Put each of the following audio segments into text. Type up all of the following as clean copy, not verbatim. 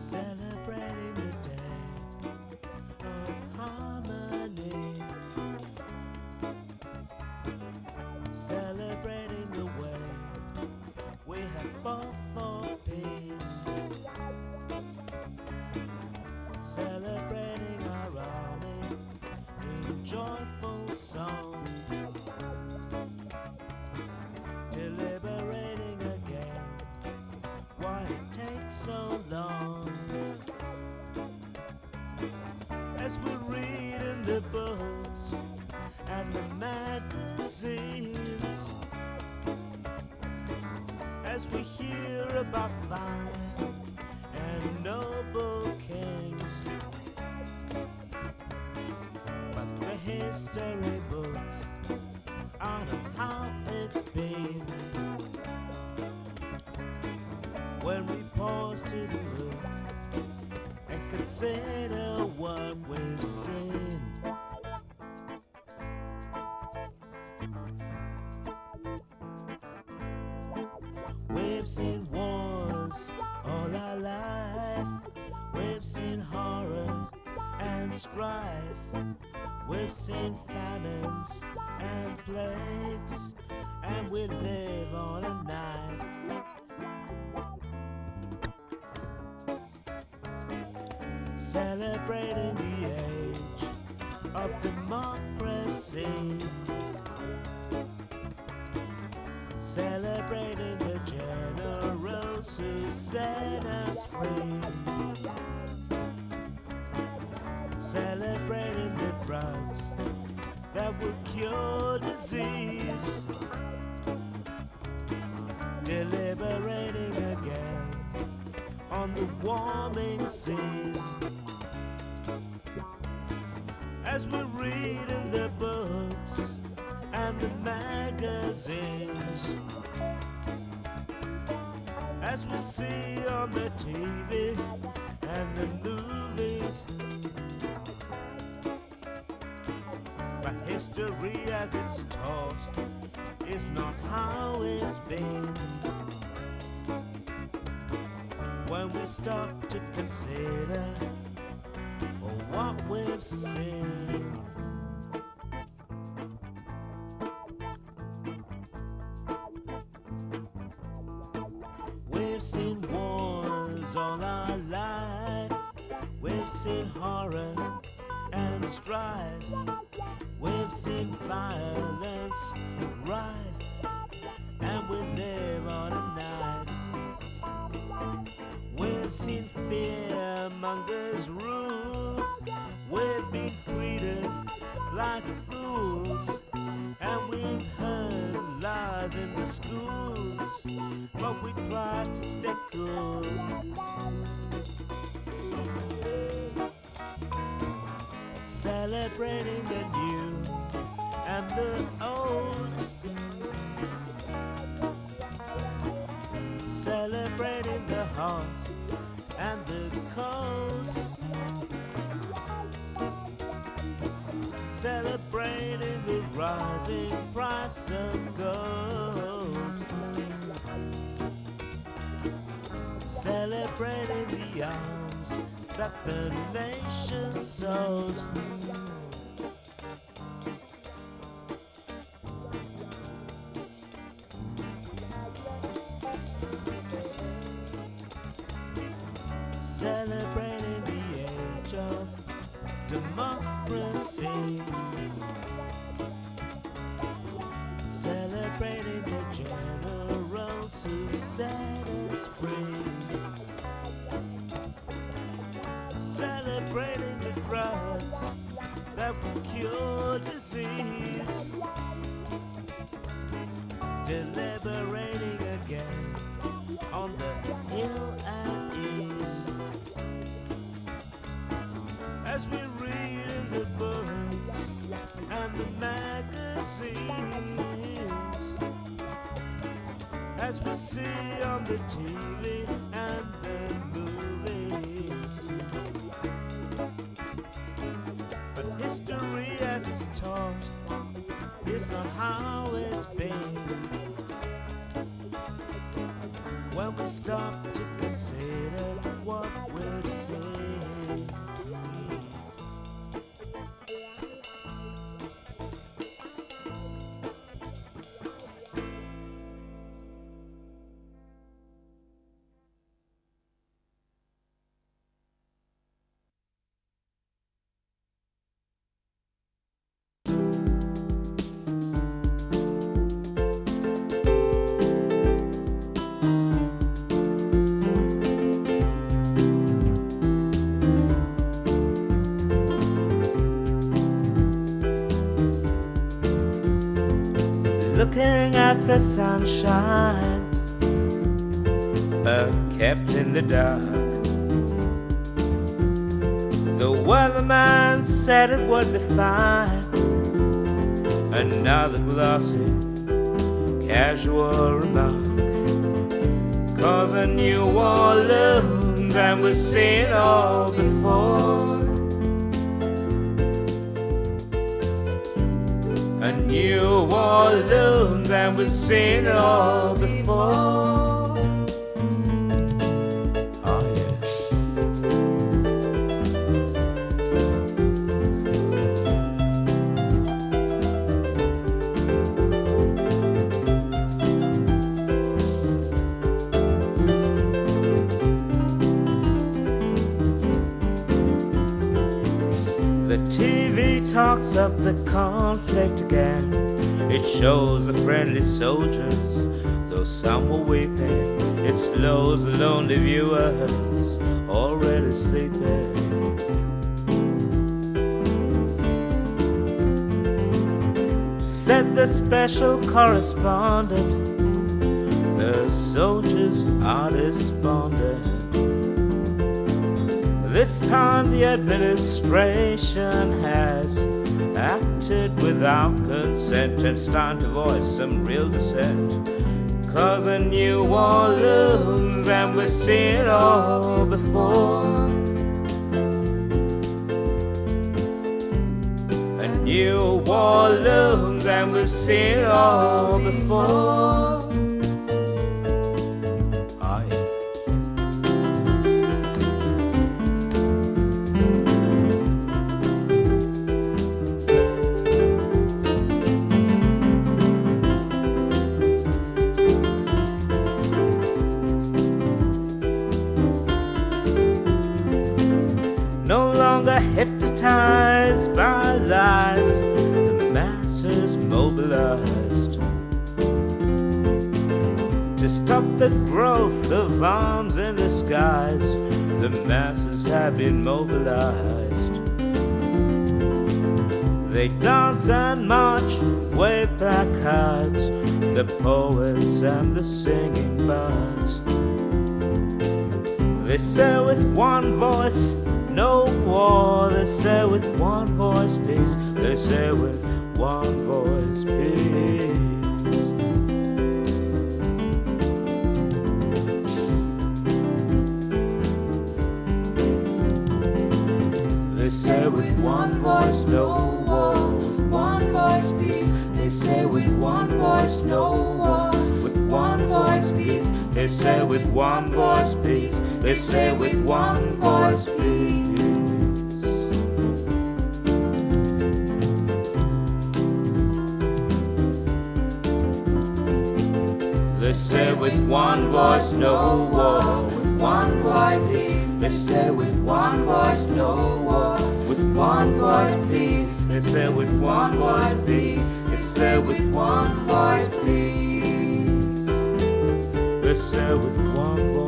celebrating the day of harmony, celebrating the way we have fought for peace, celebrating our army in joyful song, deliberating again why it takes so long. As we read in the books and the magazines, as we hear about fine and noble kings, but the history books are not how it's been. When we pause to look and consider what we've seen, we've seen wars all our life, we've seen horror and strife, we've seen famines and plagues, and we live on a knife. Celebrating the age of democracy, celebrating the generals who set us free, celebrating the drugs that will cure disease, deliberating again on the warming seas. As we read in the books and the magazines, as we see on the TV and the movies, but history as it's taught is not how it's been. When we stop to consider what we've seen, we've seen wars all our life, we've seen horror and strife, we've seen violence rife, and we live on a knife. We've seen fear-mongers rule, we've been treated like fools, and we've heard lies in the schools, but we try to stay cool. Celebrating the new and the old, celebrating the hot and the cold, celebrating the rising price of gold, celebrating the arms that the nation sold. Celebrating the age of democracy, celebrating the generals who set us free, celebrating the drugs that will cure disease, deliberating again on the hill at ease. As we read in the books and the magazines, as we see on the TV and the movies, but history as it's taught is not how it's been. When we stop to consider what we're looking at the sunshine, kept in the dark. The weatherman said it would be fine. Another glossy, casual remark. 'Cause a New Orleans and we've seen it all before. A New Orleans and we've seen it all before. Oh yeah. The TV talks up the conflict again. It shows the friendly soldiers, though some were weeping. It slows the lonely viewers, already sleeping. Said the special correspondent, the soldiers are despondent. This time the administration has acted without consent, and it's time to voice some real dissent. 'Cause a New Orleans and we've seen it all before. A New Orleans and we've seen it all before. No longer hypnotized by lies, the masses mobilized to stop the growth of arms in the skies. The masses have been mobilized. They dance and march, wave placards, the poets and the singing birds. They say with one voice, no war. They say with one voice, peace. They say with one voice, peace. They say with one voice, no war. With one voice, peace. They say with one voice, no war. With one voice, peace. They say with one voice, peace. They say with one voice, peace. They say with one voice, no war. With one voice, peace. They say with one voice, no war. With one voice, peace. They say with one voice, peace. They say with one voice, peace. They say with one voice.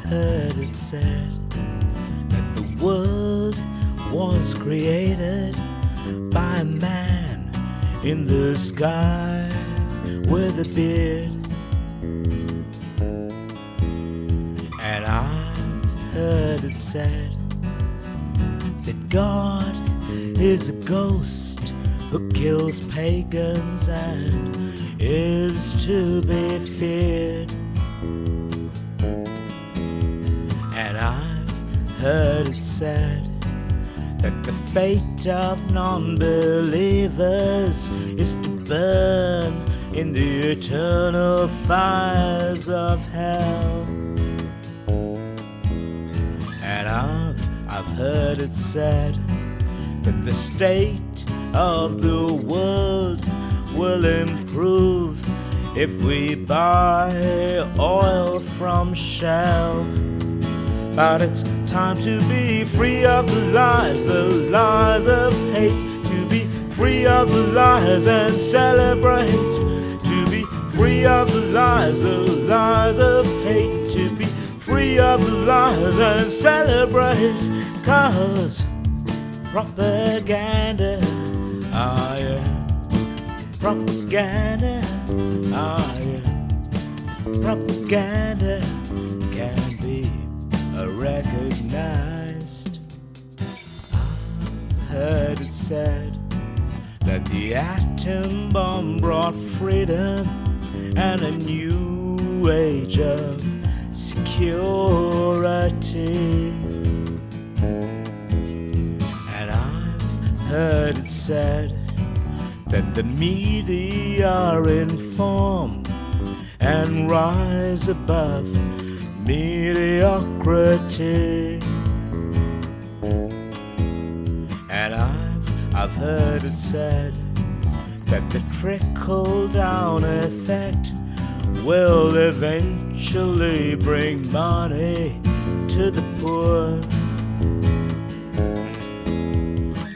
Heard it said that the world was created by a man in the sky with a beard. And I've heard it said that God is a ghost who kills pagans and is to be feared. And I've heard it said that the fate of non-believers is to burn in the eternal fires of hell. And I've heard it said that the state of the world will improve if we buy oil from Shell. But it's time to be free of the lies of hate. To be free of the lies and celebrate. To be free of the lies of hate. To be free of the lies and celebrate. 'Cause propaganda, ah yeah, propaganda, ah yeah, propaganda can be recognized. I heard it said that the atom bomb brought freedom and a new age of security. And I've heard it said that the media are informed and rise above mediocrity. And I've heard it said that the trickle-down effect will eventually bring money to the poor.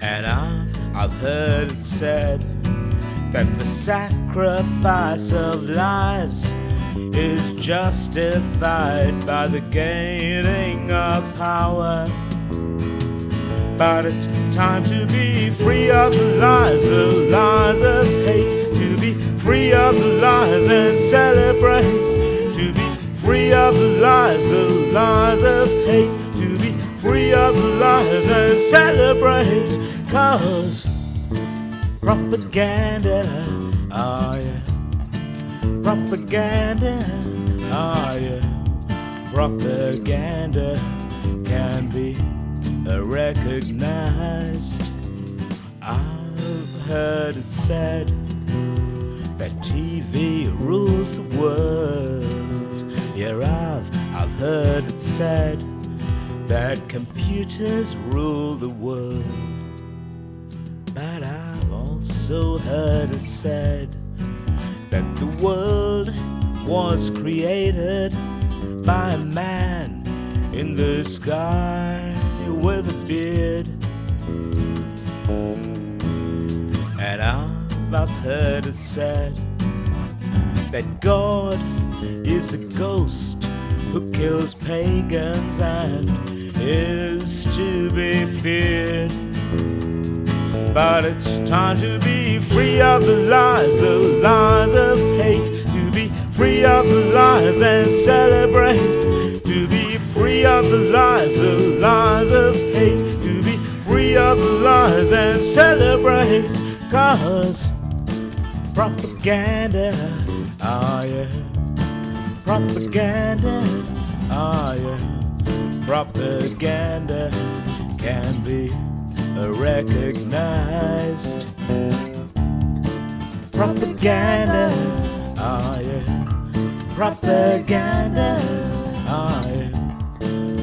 And I've heard it said that the sacrifice of lives is justified by the gaining of power. But it's time to be free of the lies of hate. To be free of the lies and celebrate. To be free of the lies of hate. To be free of the lies and celebrate. 'Cause propaganda, oh yeah, propaganda, oh yeah, propaganda can be recognized. I've heard it said that TV rules the world. Yeah, I've heard it said that computers rule the world. But I've also heard it said that the world was created by a man in the sky with a beard. And I've heard it said that God is a ghost who kills pagans and is to be feared. But it's time to be free of the lies of hate. To be free of the lies and celebrate. To be free of the lies of hate. To be free of the lies and celebrate. 'Cause propaganda, oh yeah, propaganda, oh yeah, propaganda can be recognized. Propaganda, oh yeah, propaganda, oh yeah,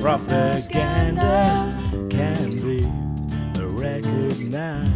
propaganda can be recognized.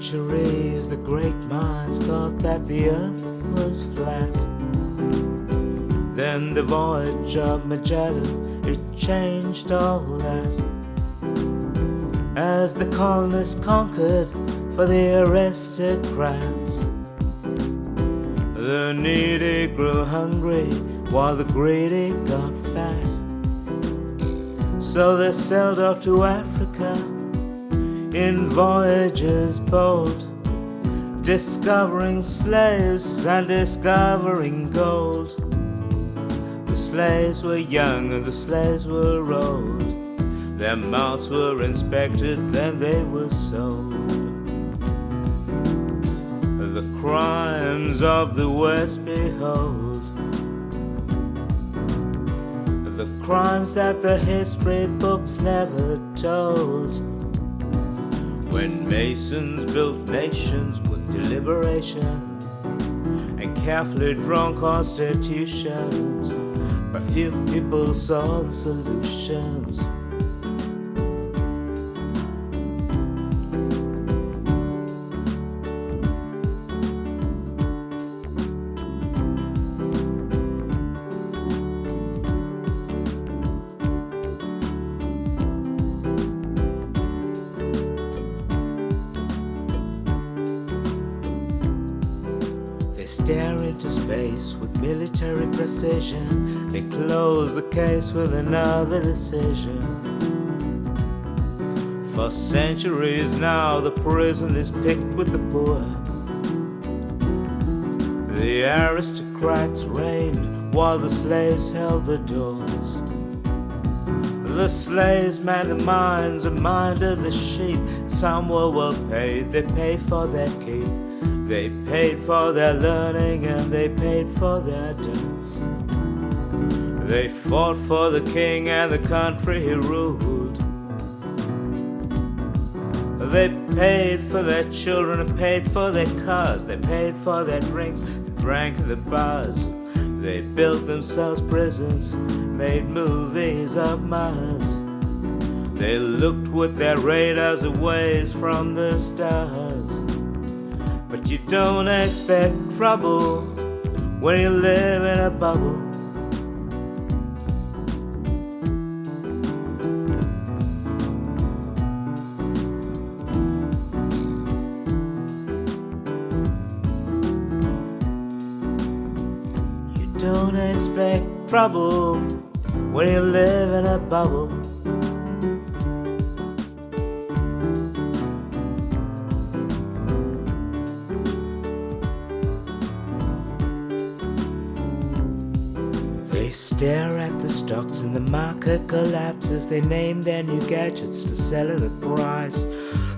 centuries the great minds thought that the earth was flat. Then the voyage of Magellan, it changed all that. As the colonists conquered for the aristocrats, The needy grew hungry while the greedy got fat. So they sailed off to Africa in voyages bold, discovering slaves and discovering gold. The slaves were young and the slaves were old. Their mouths were inspected, then they were sold. The crimes of the West behold, the crimes that the history books never told. When masons built nations with deliberation and carefully drawn constitutions, but few people saw the solutions. They stare into space with military precision. They close the case with another decision. For centuries now the prison is picked with the poor. The aristocrats reigned while the slaves held the doors. The slaves manned the mines and minded the sheep. Some were well paid, they paid for their keep. They paid for their learning and they paid for their debts. They fought for the king and the country he ruled. They paid for their children and paid for their cars. They paid for their drinks and drank in the bars. They built themselves prisons, made movies of Mars. They looked with their radars away from the stars. But you don't expect trouble when you live in a bubble. You don't expect trouble when you live in a bubble. They stare at the stocks and the market collapses. They name their new gadgets to sell at a price.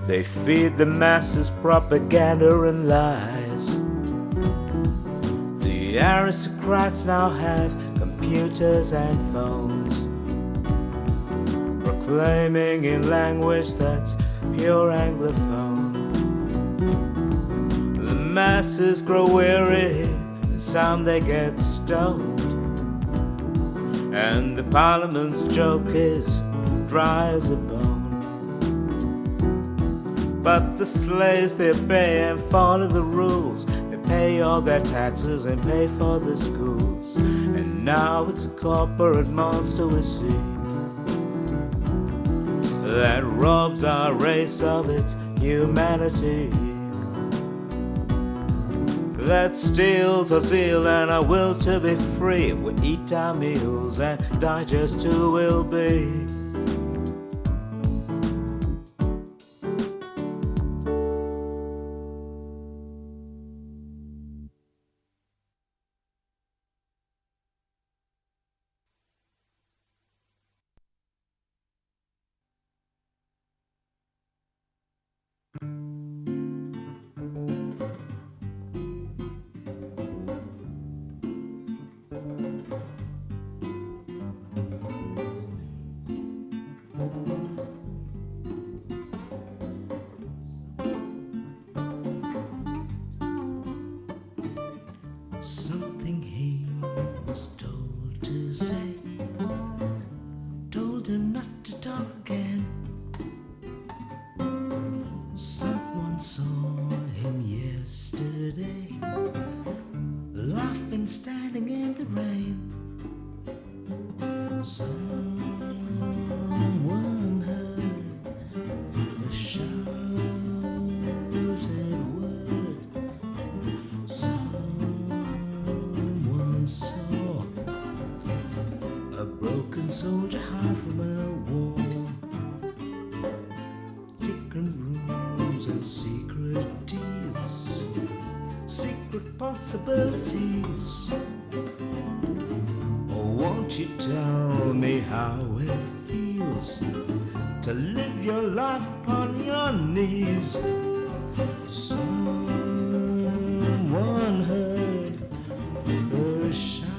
They feed the masses propaganda and lies. The aristocrats now have computers and phones, proclaiming in language that's pure Anglophone. The masses grow weary and some they get stoned. And the parliament's joke is dry as a bone. But the slaves, they obey and follow the rules. They pay all their taxes and pay for the schools. And now it's a corporate monster we see that robs our race of its humanity, that steals our zeal and our will to be free. We eat our meals and die just who we'll be. Something he was told to say, told him not to talk again. Someone saw him yesterday, laughing, standing in the rain. Someone heard the shouted word. Someone soldier hide from a war. Secret rooms and secret deals, secret possibilities. Oh, won't you tell me how it feels to live your life upon your knees? Someone heard a shouted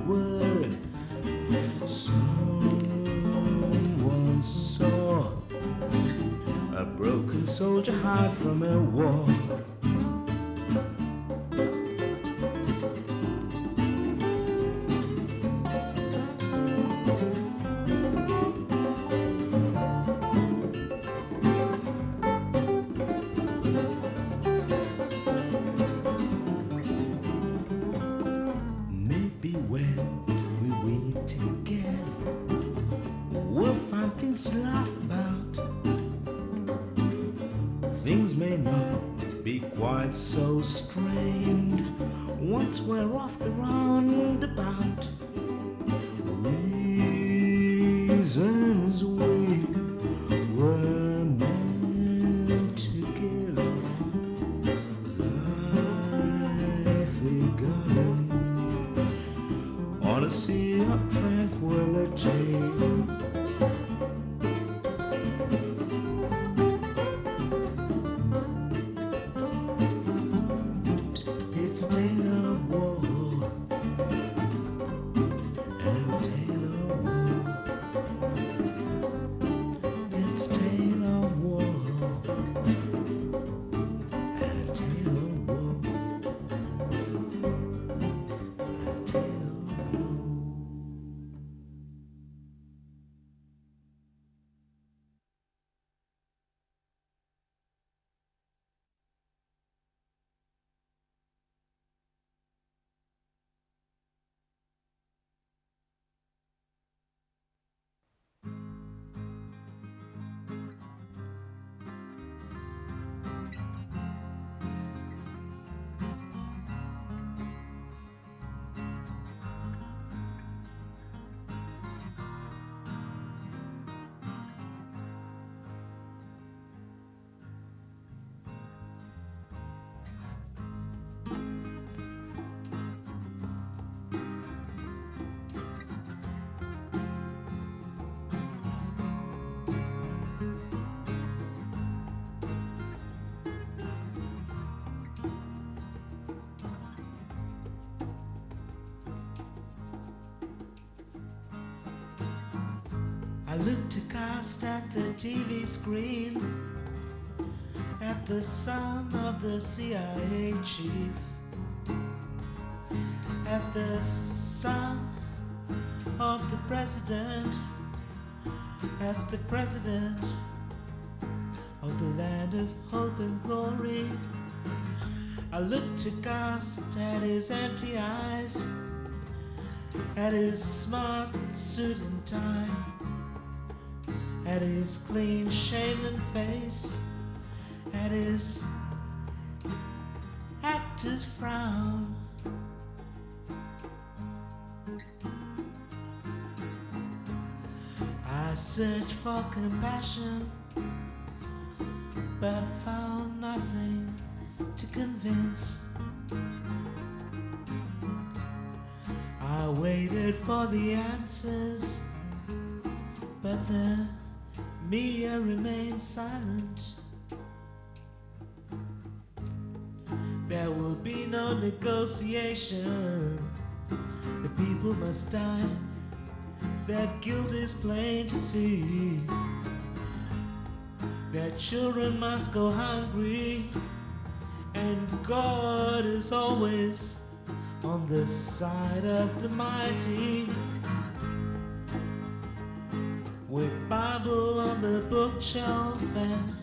word. Someone saw a broken soldier hide from a war. Maybe when we meet again, we'll find things to laugh about. Things may not be quite so strained once we're off the roundabout. Reasons we were meant together, life begun on a sea of tranquility. It's a tale of war and a tale of war. It's a tale of war and a tale of war. A tale of war. I looked across at the TV screen, at the son of the CIA chief, at the son of the president, at the president of the land of hope and glory. I looked aghast at his empty eyes, at his smart suit and tie, at his clean-shaven face, at his actor's frown. I searched for compassion, but found nothing to convince. I waited for the answers, but the media remains silent. There will be no negotiation. The people must die. Their guilt is plain to see. Their children must go hungry, and God is always on the side of the mighty. With Bible on the bookshelf and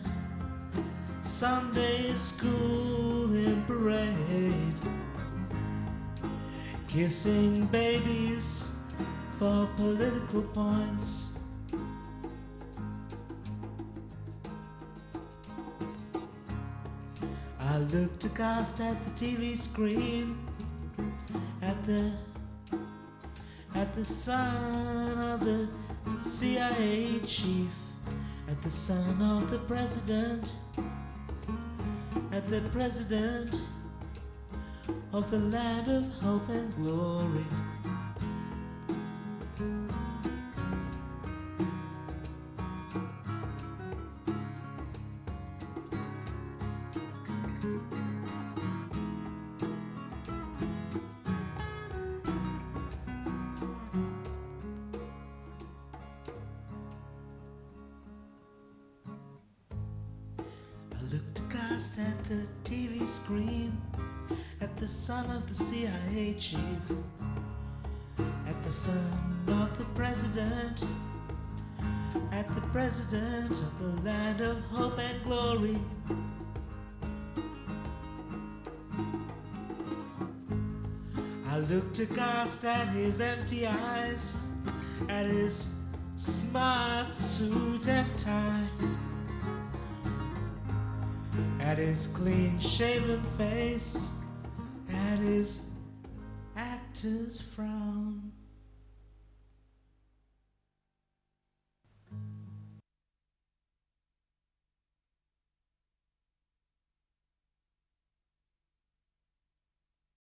Sunday school in parade, kissing babies for political points. I looked aghast at the TV screen, at the at the son of the CIA chief, at the son of the president, at the president of the land of hope and glory. I looked aghast at the TV screen, at the son of the CIA chief, at the son of the president, at the president of the land of hope and glory. I looked aghast at his empty eyes, at his smart suit and tie, at his clean-shaven face, at his actor's frown.